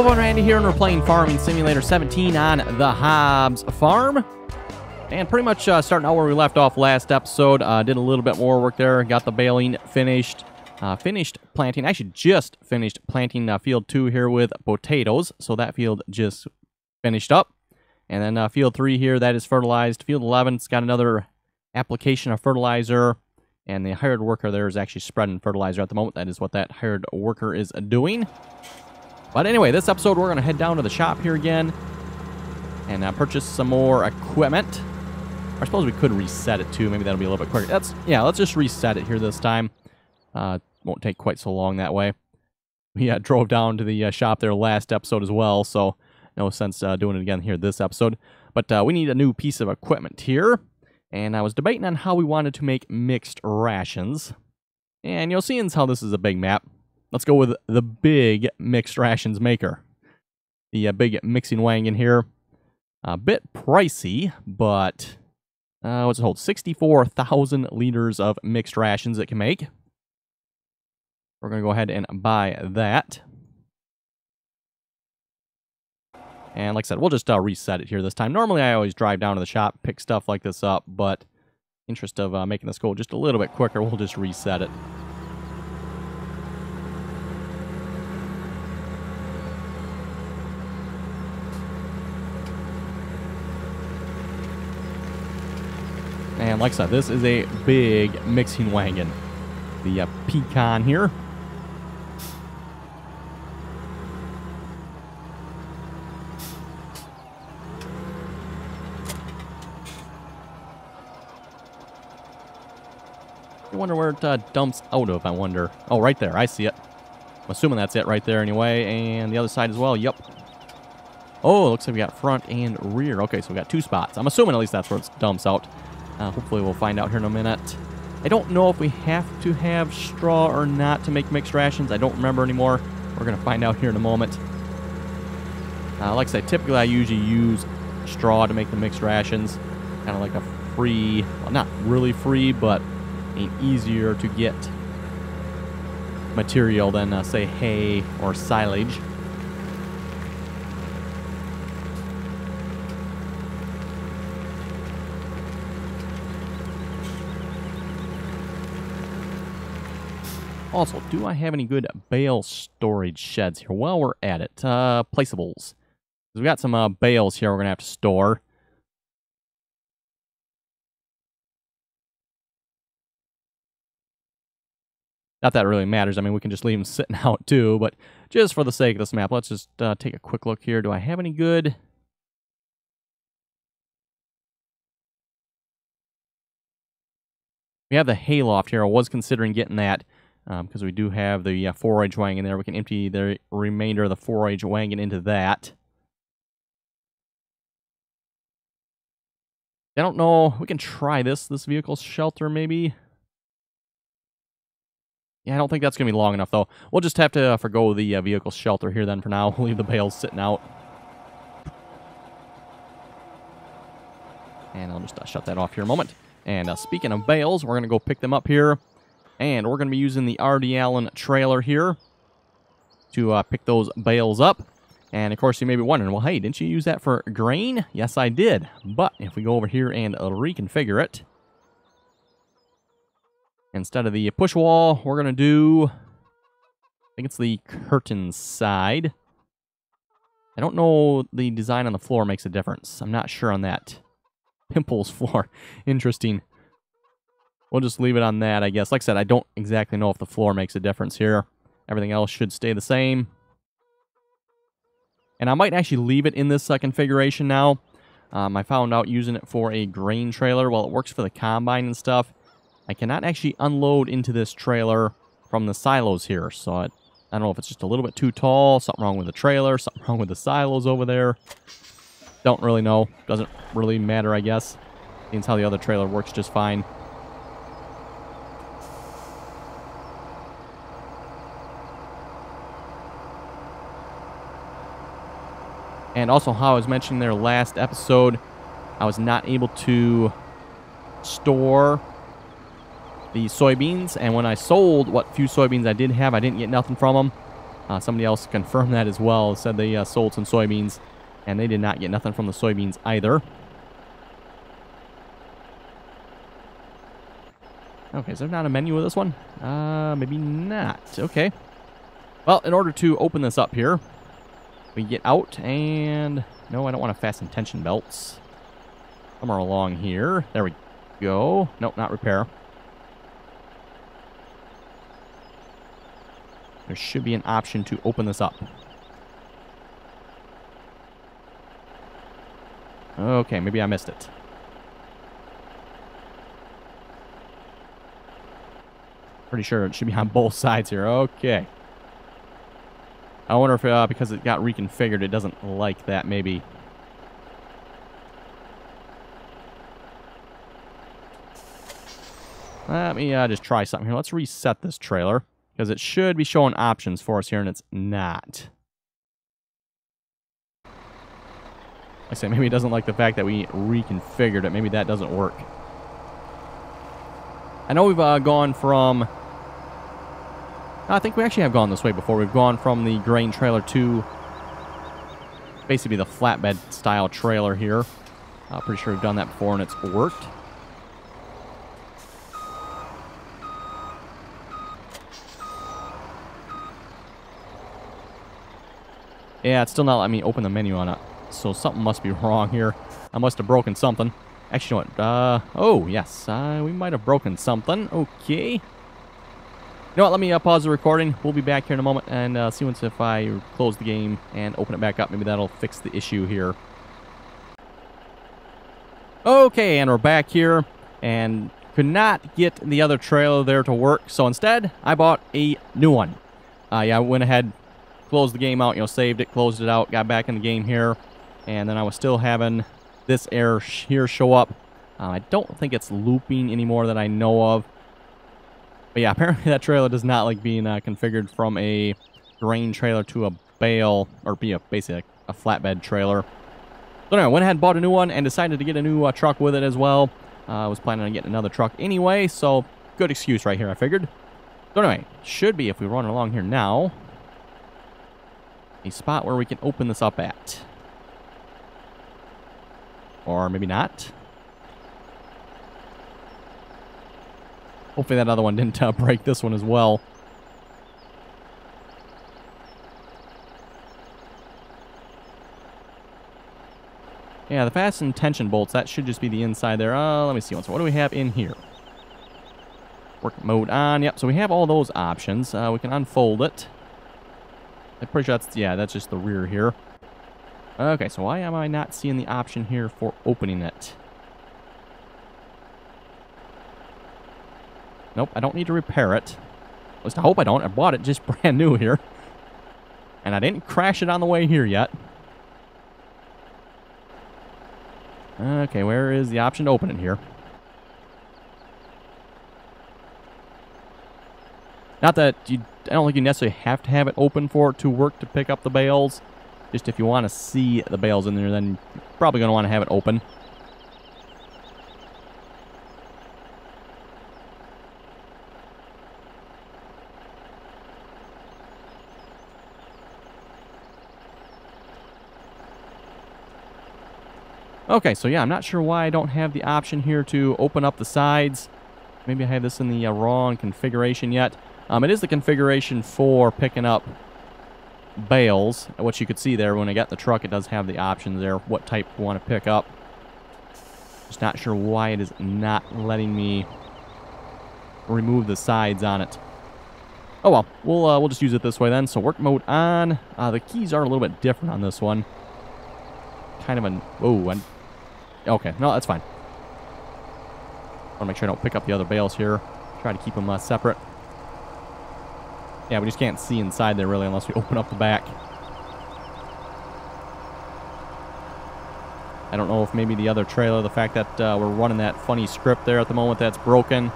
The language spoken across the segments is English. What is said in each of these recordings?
Hello everyone, Randy here, and we're playing Farming Simulator 17 on the Hobbs Farm. And pretty much starting out where we left off last episode. Did a little bit more work there, got the baling finished. Finished planting, actually just finished planting field 2 here with potatoes. So that field just finished up. And then field 3 here, that is fertilized. Field 11's got another application of fertilizer. And the hired worker there is actually spreading fertilizer at the moment. That is what that hired worker is doing. But anyway, this episode we're going to head down to the shop here again and purchase some more equipment. I suppose we could reset it too. Maybe that'll be a little bit quicker. Let's just reset it here this time. Won't take quite so long that way. We drove down to the shop there last episode as well, so no sense doing it again here this episode. But we need a new piece of equipment here. And I was debating on how we wanted to make mixed rations. And you'll see how this is a big map. Let's go with the big mixed rations maker. The big mixing wagon here. A bit pricey, but what's it hold? 64,000 liters of mixed rations it can make. We're going to go ahead and buy that. And like I said, we'll just reset it here this time. Normally, I always drive down to the shop, pick stuff like this up, but in the interest of making this go just a little bit quicker, we'll just reset it. And like I said, this is a big mixing wagon. The pecan here. I wonder where it dumps out of, I wonder. Oh, right there. I see it. I'm assuming that's it right there anyway. And the other side as well. Yep. Oh, looks like we got front and rear. Okay, so we got 2 spots. I'm assuming at least that's where it dumps out. Hopefully we'll find out here in a minute. I don't know if we have to have straw or not to make mixed rations. I don't remember anymore. We're going to find out here in a moment. Like I said, typically I usually use straw to make the mixed rations. Kind of like a free, well, not really free, but an easier to get material than, say, hay or silage. Also, do I have any good bale storage sheds here? While we're at it, placeables. We got some bales here we're going to have to store. Not that it really matters. I mean, we can just leave them sitting out too, but just for the sake of this map, let's just take a quick look here. Do I have any good? We have the hayloft here. I was considering getting that because we do have the 4H wagon there. We can empty the remainder of the 4H wagon into that. I don't know. We can try this vehicle shelter maybe. Yeah, I don't think that's going to be long enough, though. We'll just have to forgo the vehicle shelter here then for now. We'll leave the bales sitting out. And I'll just shut that off here a moment. And speaking of bales, we're going to go pick them up here. And we're going to be using the R.D. Allen trailer here to pick those bales up. And, of course, you may be wondering, well, hey, didn't you use that for grain? Yes, I did. But if we go over here and reconfigure it, instead of the push wall, we're going to do, I think it's the curtain side. I don't know the design on the floor makes a difference. I'm not sure on that. Pimples floor. Interesting. We'll just leave it on that, I guess. Like I said, I don't exactly know if the floor makes a difference here. Everything else should stay the same. And I might actually leave it in this configuration now. I found out using it for a grain trailer. Well, it works for the combine and stuff. I cannot actually unload into this trailer from the silos here, so I don't know if it's just a little bit too tall, something wrong with the trailer, something wrong with the silos over there. Don't really know. Doesn't really matter, I guess. Seems how the other trailer works just fine. And also, how I was mentioning there last episode, I was not able to store the soybeans, and when I sold what few soybeans I did have, I didn't get nothing from them. Somebody else confirmed that as well. Said they sold some soybeans, and they did not get nothing from the soybeans either. Okay, is there not a menu with this one? Maybe not. Okay. Well, in order to open this up here, we get out and... No, I don't want to fasten tension belts. Somewhere along here. There we go. Nope, not repair. There should be an option to open this up. Okay, maybe I missed it. Pretty sure it should be on both sides here. Okay. I wonder if because it got reconfigured, it doesn't like that, maybe. Let me just try something here. Let's reset this trailer, because it should be showing options for us here, and it's not. I say maybe it doesn't like the fact that we reconfigured it. Maybe that doesn't work. I know we've gone from... I think we actually have gone this way before. We've gone from the grain trailer to basically the flatbed style trailer here. Pretty sure we've done that before and it's worked. Yeah, it's still not letting me open the menu on it. So something must be wrong here. I must have broken something. Actually, you know what? Oh, yes. We might have broken something. Okay. You know what? Let me pause the recording. We'll be back here in a moment and see once if I close the game and open it back up. Maybe that'll fix the issue here. Okay, and we're back here. And could not get the other trailer there to work. So instead, I bought a new one. Yeah, I went ahead, closed the game out, you know, saved it, closed it out, got back in the game here. And then I was still having this error here show up. I don't think it's looping anymore that I know of. But yeah, apparently that trailer does not like being configured from a grain trailer to a bale, or be basically a flatbed trailer. So anyway, I went ahead and bought a new one and decided to get a new truck with it as well. I was planning on getting another truck anyway, so good excuse right here, I figured. So anyway, should be, if we run along here now, a spot where we can open this up at. Or maybe not. Hopefully that other one didn't break this one as well. Yeah, the fasten tension bolts, that should just be the inside there. Let me see. What do we have in here? Work mode on. Yep, so we have all those options. We can unfold it. I'm pretty sure that's, yeah, that's just the rear here. Okay, so why am I not seeing the option here for opening it? Nope, I don't need to repair it. At least I hope I don't. I bought it just brand new here. And I didn't crash it on the way here yet. Okay, where is the option to open it here? Not that you... I don't think you necessarily have to have it open for it to work to pick up the bales. Just if you want to see the bales in there, then you're probably going to want to have it open. Okay, so yeah, I'm not sure why I don't have the option here to open up the sides. Maybe I have this in the wrong configuration yet. It is the configuration for picking up bales. What you could see there when I got the truck, it does have the options there, what type you want to pick up. Just not sure why it is not letting me remove the sides on it. Oh well, we'll just use it this way then. So work mode on. The keys are a little bit different on this one. Kind of an... Oh, okay, no, that's fine. I want to make sure I don't pick up the other bales here. Try to keep them separate. Yeah, we just can't see inside there really unless we open up the back. I don't know if maybe the other trailer, the fact that we're running that funny script there at the moment that's broken,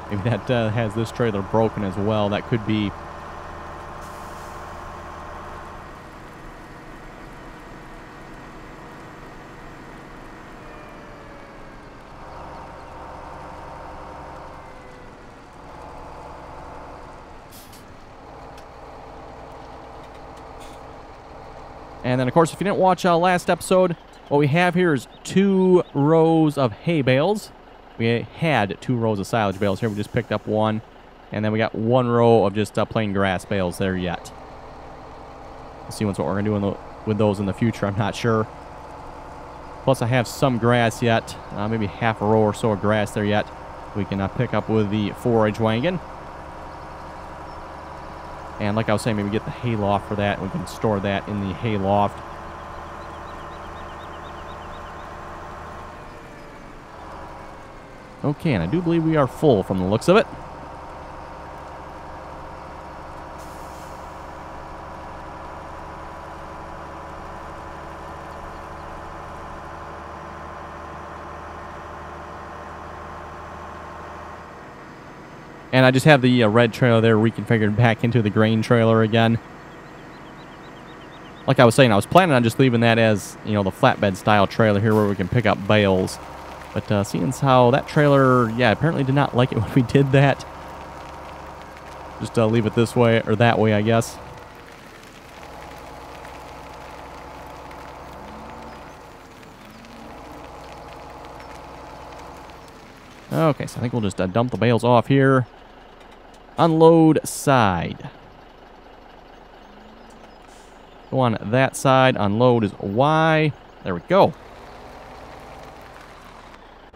maybe that has this trailer broken as well. That could be... And then, of course, if you didn't watch last episode, what we have here is 2 rows of hay bales. We had 2 rows of silage bales here. We just picked up 1. And then we got 1 row of just plain grass bales there yet. Let's see what we're going to do with those in the future. I'm not sure. Plus, I have some grass yet. Maybe half a row or so of grass there yet. We can pick up with the forage wagon. And like I was saying, maybe get the hay loft for that. We can store that in the hay loft. Okay, and I do believe we are full from the looks of it. And I just have the red trailer there reconfigured back into the grain trailer again. Like I was saying, I was planning on just leaving that as, you know, the flatbed style trailer here where we can pick up bales. But seeing as how that trailer, yeah, apparently did not like it when we did that. Just leave it this way, or that way, I guess. Okay, so I think we'll just dump the bales off here. Unload side. Go on that side. Unload is Y. There we go.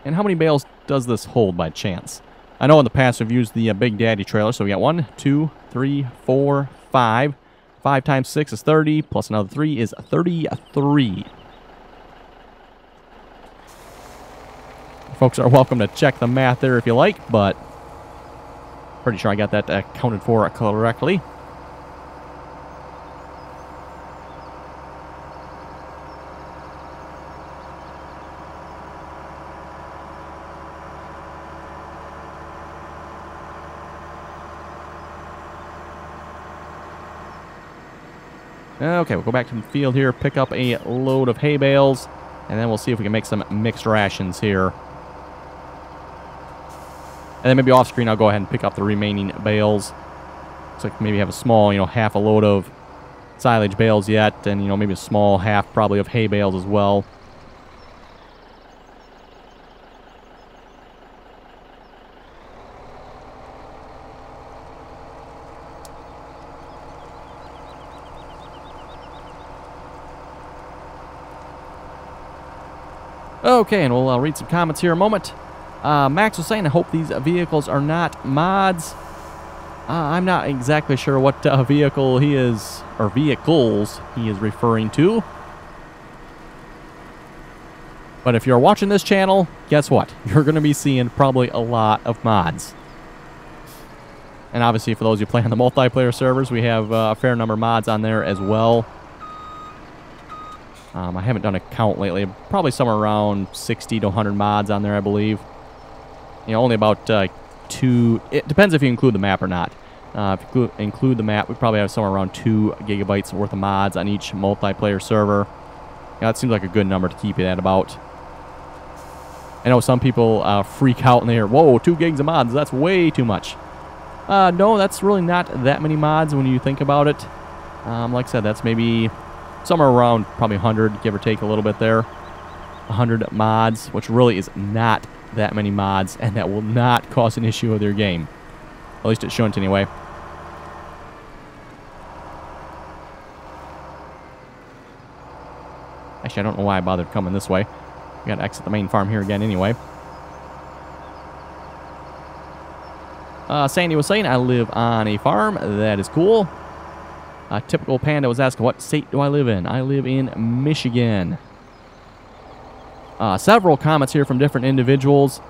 And how many bales does this hold by chance? I know in the past we've used the Big Daddy trailer, so we got 1, 2, 3, 4, 5. 5 times 6 is 30, plus another 3 is 33. Folks are welcome to check the math there if you like, but pretty sure I got that accounted for correctly. Okay, we'll go back to the field here, pick up a load of hay bales, and then we'll see if we can make some mixed rations here. And then maybe off screen I'll go ahead and pick up the remaining bales. Looks like maybe have a small, you know, half a load of silage bales yet, and, you know, maybe a small half probably of hay bales as well. Okay, and we'll read some comments here in a moment. Max was saying, I hope these vehicles are not mods. I'm not exactly sure what vehicle he is, or vehicles he is referring to. But if you're watching this channel, guess what? You're going to be seeing probably a lot of mods. And obviously, for those who play on the multiplayer servers, we have a fair number of mods on there as well. I haven't done a count lately. Probably somewhere around 60 to 100 mods on there, I believe. You know, only about 2... It depends if you include the map or not. If you include the map, we probably have somewhere around 2 gigabytes worth of mods on each multiplayer server. Yeah, that seems like a good number to keep it at about. I know some people freak out and they hear, whoa, 2 gigs of mods, that's way too much. No, that's really not that many mods when you think about it. Like I said, that's maybe somewhere around probably 100, give or take a little bit there. 100 mods, which really is not that many mods, and that will not cause an issue with your game. At least it shouldn't anyway. Actually, I don't know why I bothered coming this way. We gotta exit the main farm here again anyway. Sandy was saying, I live on a farm. That is cool. Typical Panda was asking, what state do I live in? I live in Michigan. Several comments here from different individuals.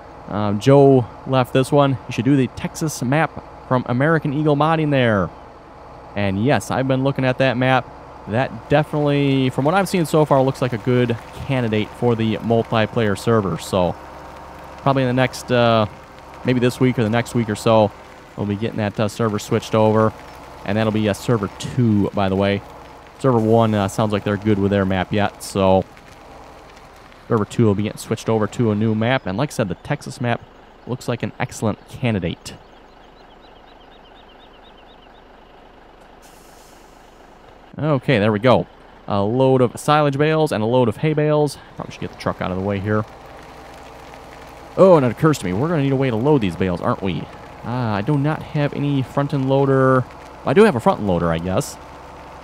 Joe left this one. You should do the Texas map from American Eagle Modding there. And yes, I've been looking at that map. That definitely, from what I've seen so far, looks like a good candidate for the multiplayer server. So probably in the next, maybe this week or the next week or so, we'll be getting that server switched over. And that'll be server 2, by the way. Server 1 sounds like they're good with their map yet. So server 2 will be getting switched over to a new map. And like I said, the Texas map looks like an excellent candidate. Okay, there we go. a load of silage bales and a load of hay bales. Probably should get the truck out of the way here. Oh, and it occurs to me, we're going to need a way to load these bales, aren't we? I do not have any front-end loader. Well, I do have a front-end loader, I guess.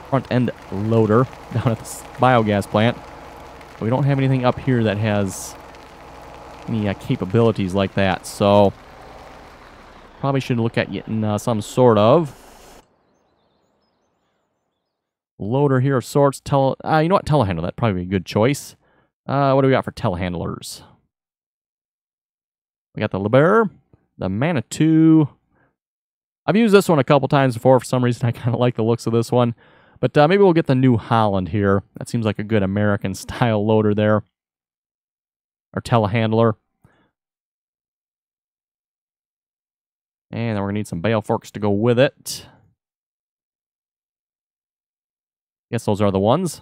Front-end loader down at the biogas plant. But we don't have anything up here that has any capabilities like that, so probably should look at getting some sort of loader here of sorts. You know what? Telehandler. That'd probably be a good choice. What do we got for telehandlers? We got the LeBear, the Manitou. I've used this one a couple times before. For some reason, I kind of like the looks of this one. But maybe we'll get the New Holland here. That seems like a good American-style loader there. Or telehandler. And then we're going to need some bale forks to go with it. Guess those are the ones.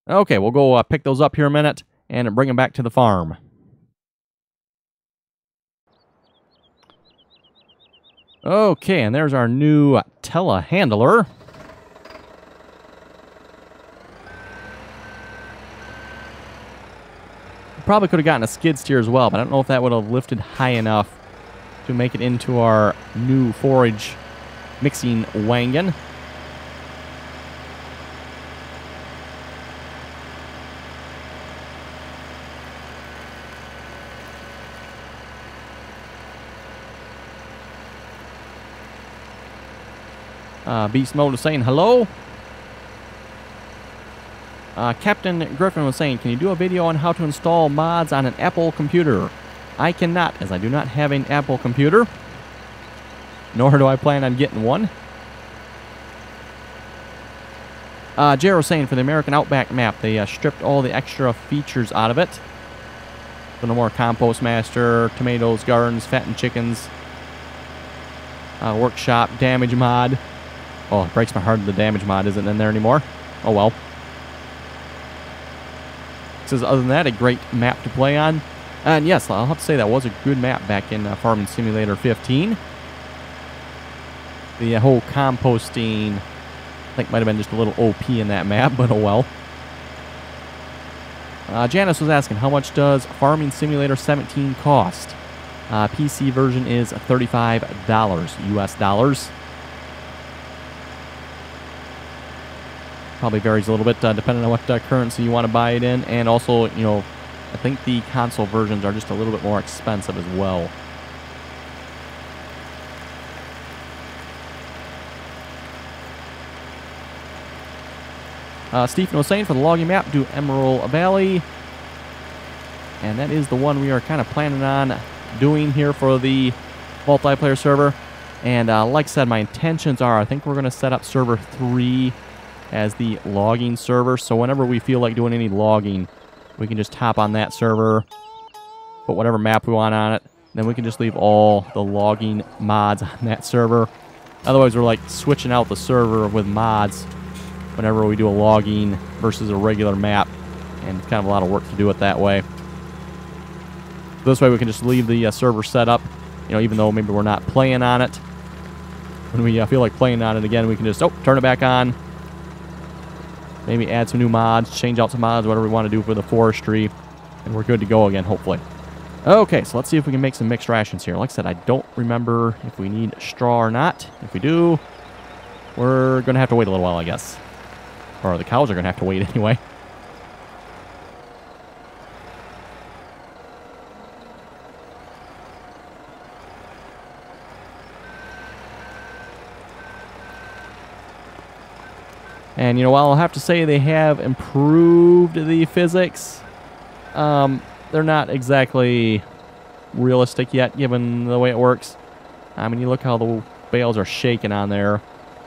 Okay, we'll go pick those up here a minute and bring them back to the farm. Okay, and there's our new telehandler. Probably could have gotten a skid steer as well, but I don't know if that would have lifted high enough to make it into our new forage mixing wagon. Beast Mode is saying hello. Captain Griffin was saying, can you do a video on how to install mods on an Apple computer? I cannot, as I do not have an Apple computer. Nor do I plan on getting one. Jared was saying for the American Outback map, they stripped all the extra features out of it. So no more compost master, tomatoes, gardens, fattened chickens, workshop, damage mod. Oh, it breaks my heart that the damage mod isn't in there anymore. Oh well. Says other than that, a great map to play on. And yes, I'll have to say that was a good map back in Farming Simulator 15. The whole composting, I think, might have been just a little OP in that map, but oh well. Janice was asking, how much does Farming Simulator 17 cost? PC version is $35 US dollars. Probably varies a little bit depending on what currency you want to buy it in. And also, you know, I think the console versions are just a little bit more expensive as well. Stephen was saying for the logging map, do Emerald Valley. And that is the one we are kind of planning on doing here for the multiplayer server. And like I said, my intentions are, I think we're going to set up server 3 as the logging server. So whenever we feel like doing any logging, we can just hop on that server, put whatever map we want on it. Then we can just leave all the logging mods on that server. Otherwise, we're like switching out the server with mods whenever we do a logging versus a regular map, and it's kind of a lot of work to do it that way. This way we can just leave the server set up, you know, even though maybe we're not playing on it. When we feel like playing on it again, we can just, turn it back on. Maybe add some new mods, change out some mods, whatever we want to do for the forestry, and we're good to go again, hopefully. Okay, so let's see if we can make some mixed rations here. Like I said, I don't remember if we need straw or not. If we do, we're going to have to wait a little while, I guess. Or the cows are going to have to wait anyway. And, you know, while I'll have to say they have improved the physics, they're not exactly realistic yet, given the way it works. I mean, you look how the bales are shaking on there.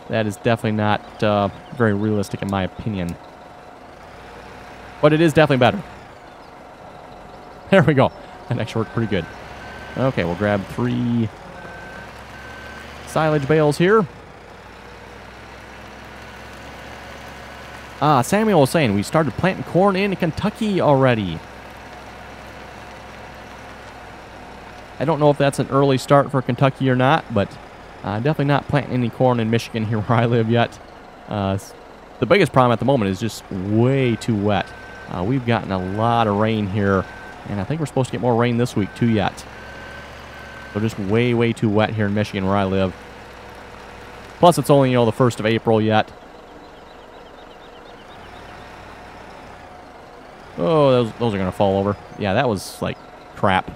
That is definitely not very realistic in my opinion. But it is definitely better. There we go. That actually worked pretty good. Okay, we'll grab 3 silage bales here. Samuel was saying we started planting corn in Kentucky already. I don't know if that's an early start for Kentucky or not, but definitely not planting any corn in Michigan here where I live yet. The biggest problem at the moment is just way too wet. We've gotten a lot of rain here, and I think we're supposed to get more rain this week too yet. So just way, way too wet here in Michigan where I live. Plus, it's only, the 1st of April yet. Oh, those are going to fall over. Yeah, that was, like, crap.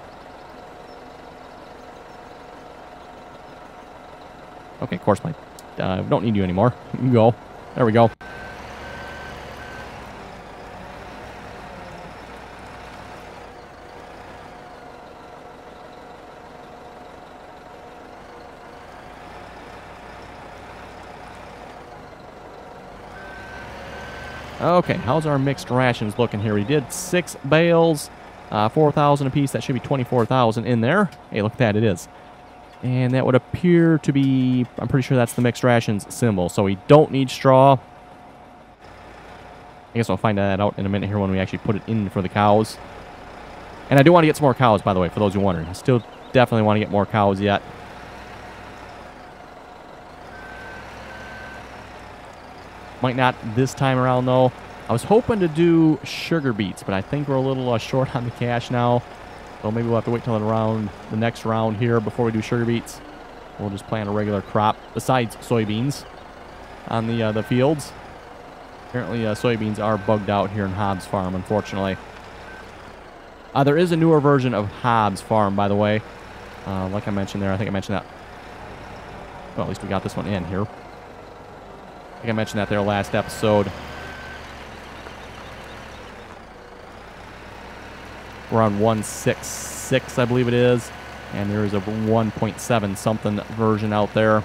Okay, course pipe. Don't need you anymore. You can go. There we go. Okay, how's our mixed rations looking here? We did 6 bales, 4,000 apiece. That should be 24,000 in there. Hey, look at that, it is. And that would appear to be, I'm pretty sure that's the mixed rations symbol. So we don't need straw. I guess I'll find that out in a minute here when we actually put it in for the cows. And I do want to get some more cows, by the way, for those who are wondering. I still definitely want to get more cows yet. Might not this time around, though. I was hoping to do sugar beets, but I think we're a little short on the cash now. So maybe we'll have to wait till the next round here before we do sugar beets. We'll just plant a regular crop besides soybeans on the fields. Apparently, soybeans are bugged out here in Hobbs Farm, unfortunately. There is a newer version of Hobbs Farm, by the way. Like I mentioned there, I think I mentioned that. Well, at least we got this one in here. I think I mentioned that there last episode. We're on 1.6.6, I believe it is. And there is a 1.7 something version out there.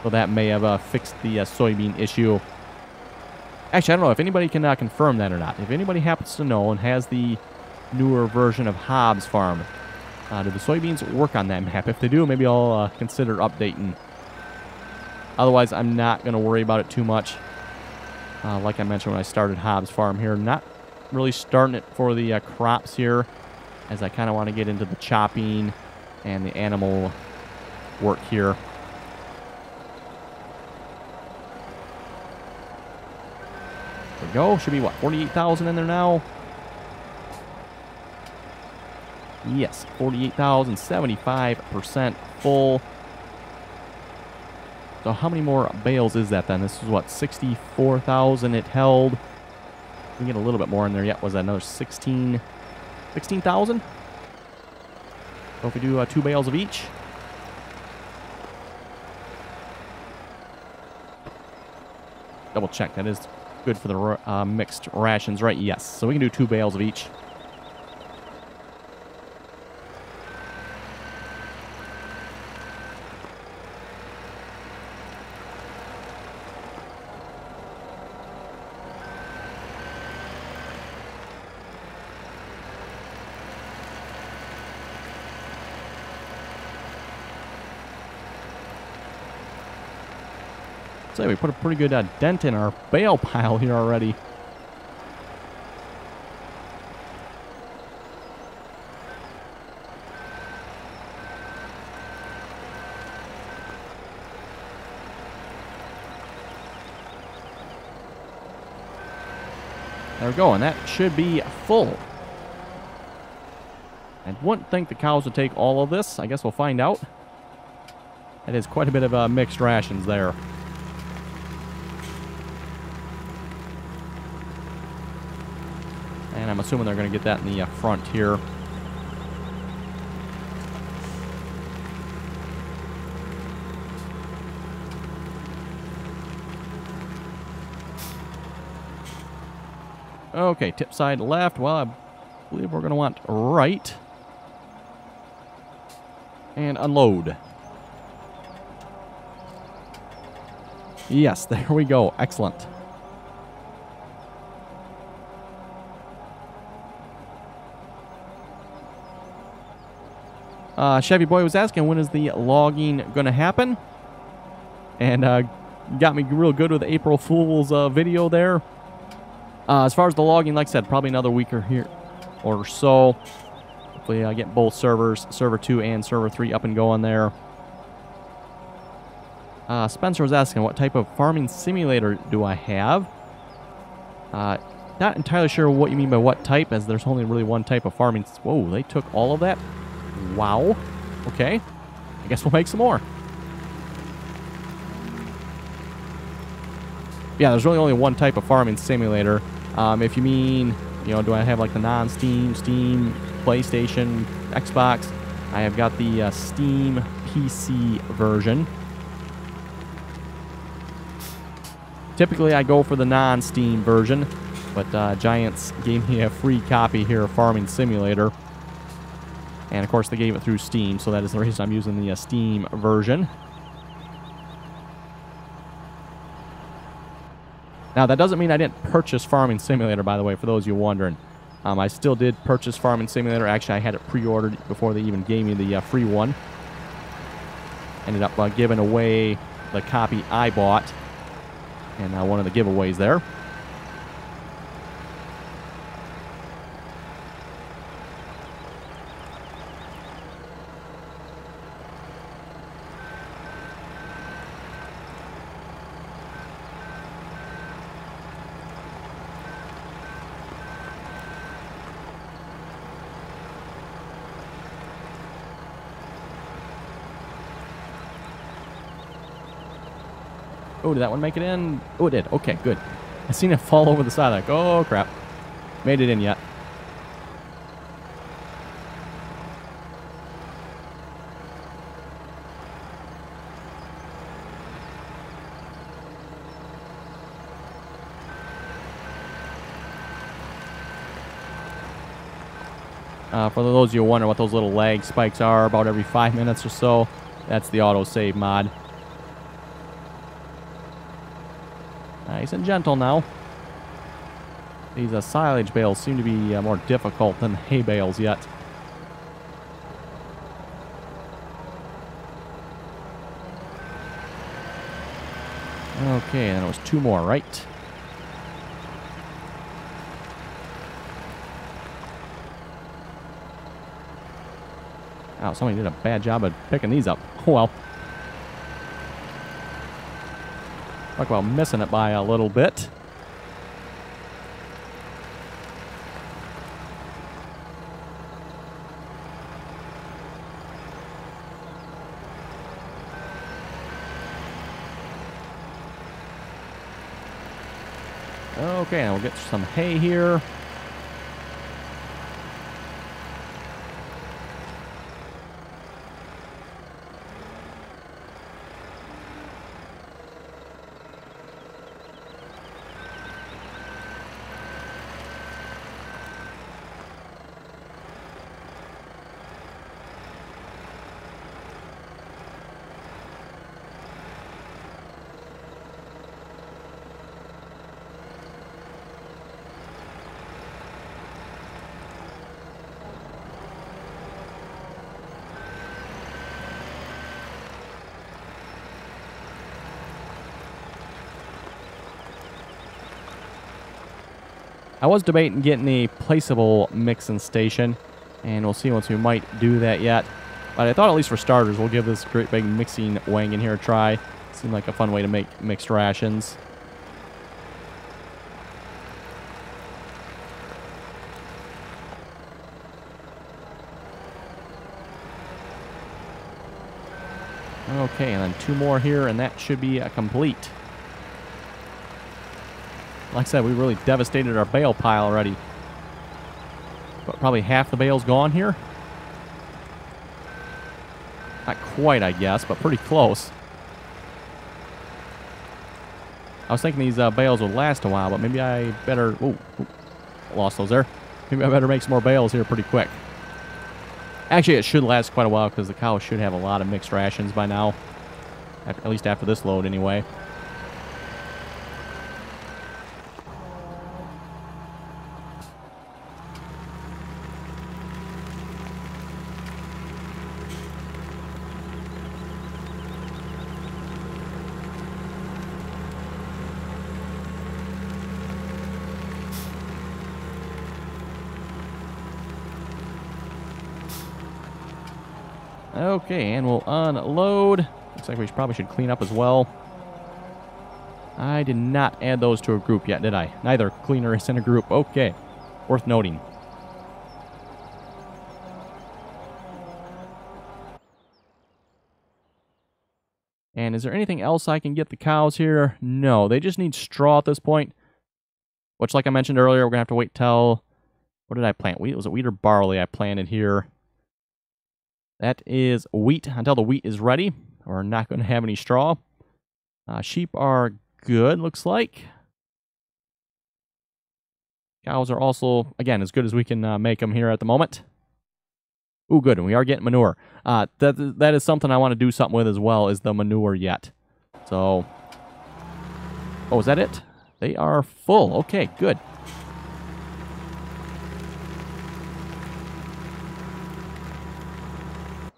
So that may have fixed the soybean issue. Actually, I don't know if anybody can confirm that or not. If anybody happens to know and has the newer version of Hobbs Farm, do the soybeans work on that map? If they do, maybe I'll consider updating. Otherwise, I'm not going to worry about it too much. Like I mentioned when I started Hobbs Farm here, not really starting it for the crops here, as I kind of want to get into the chopping and the animal work here. There we go. Should be, what, 48,000 in there now? Yes, 48,000, 75% full. So how many more bales is that then? This is what, 64,000 it held. We can get a little bit more in there yet. Was that another 16,000? So if we do 2 bales of each. Double check. That is good for the mixed rations, right? Yes. So we can do 2 bales of each. So we put a pretty good dent in our bale pile here already. There we go, and that should be full. I wouldn't think the cows would take all of this. I guess we'll find out. That is quite a bit of mixed rations there. And I'm assuming they're going to get that in the front here. Okay, tip side left. Well, I believe we're going to want right. And unload. Yes, there we go. Excellent. Chevy Boy was asking, when is the logging going to happen? And got me real good with the April Fool's video there. As far as the logging, like I said, probably another week or so. Hopefully I get both servers, Server 2 and Server 3, up and going there. Spencer was asking, what type of farming simulator do I have? Not entirely sure what you mean by what type, as there's only really one type of farming. Whoa, they took all of that? Wow. Okay. I guess we'll make some more. Yeah, there's really only one type of farming simulator. If you mean, you know, do I have like the non-Steam, Steam, PlayStation, Xbox? I have got the Steam PC version. Typically, I go for the non-Steam version, but Giants gave me a free copy here of Farming Simulator. And, of course, they gave it through Steam, so that is the reason I'm using the Steam version. Now, that doesn't mean I didn't purchase Farming Simulator, by the way, for those of you wondering. I still did purchase Farming Simulator. Actually, I had it pre-ordered before they even gave me the free one. Ended up giving away the copy I bought in one of the giveaways there. Oh, did that one make it in? Oh, it did. Okay, good. I seen it fall over the side. Like, oh, crap. Made it in yet. For those of you who wonder what those little lag spikes are, about every 5 minutes or so, that's the autosave mod. Nice and gentle now. These silage bales seem to be more difficult than hay bales yet. Okay, and it was 2 more, right? Oh, somebody did a bad job of picking these up. Oh, well. Talk about missing it by a little bit. Okay, now we'll get some hay here. I was debating getting a placeable mixing station, and we'll see once we might do that yet. But I thought at least for starters, we'll give this great big mixing wagon here a try. Seemed like a fun way to make mixed rations. Okay, and then 2 more here, and that should be complete. Like I said, we really devastated our bale pile already. But probably half the bale's gone here. Not quite, I guess, but pretty close. I was thinking these bales would last a while, but maybe I better... Ooh, lost those there. Maybe I better make some more bales here pretty quick. Actually, it should last quite a while because the cows should have a lot of mixed rations by now. At least after this load, anyway. Okay, and we'll unload. Looks like we probably should clean up as well. I did not add those to a group yet, did I? Neither cleaner is in a group. Okay. Worth noting. And is there anything else I can get the cows here? No, they just need straw at this point. Which, like I mentioned earlier, we're going to have to wait till... What did I plant? Wheat? Was it wheat or barley I planted here? That is wheat. Until the wheat is ready, we're not going to have any straw. Sheep are good, looks like. Cows are also, again, as good as we can make them here at the moment. Ooh, good, and we are getting manure. That is something I want to do something with as well, is the manure yet. So, oh, is that it? They are full. Okay, good.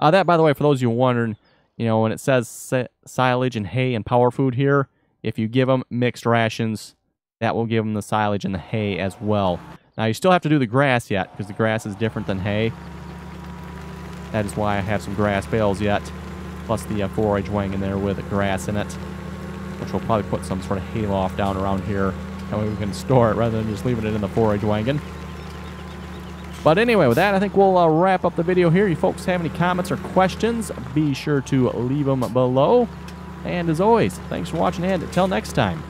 That, by the way, for those of you wondering, you know, when it says silage and hay and power food here, if you give them mixed rations, that will give them the silage and the hay as well. Now, you still have to do the grass yet, because the grass is different than hay. That is why I have some grass bales yet, plus the forage wagon in there with grass in it, which we'll probably put some sort of hay loft down around here. That way we can store it rather than just leaving it in the forage wagon. But anyway, with that, I think we'll wrap up the video here. You folks have any comments or questions, be sure to leave them below. And as always, thanks for watching, and until next time.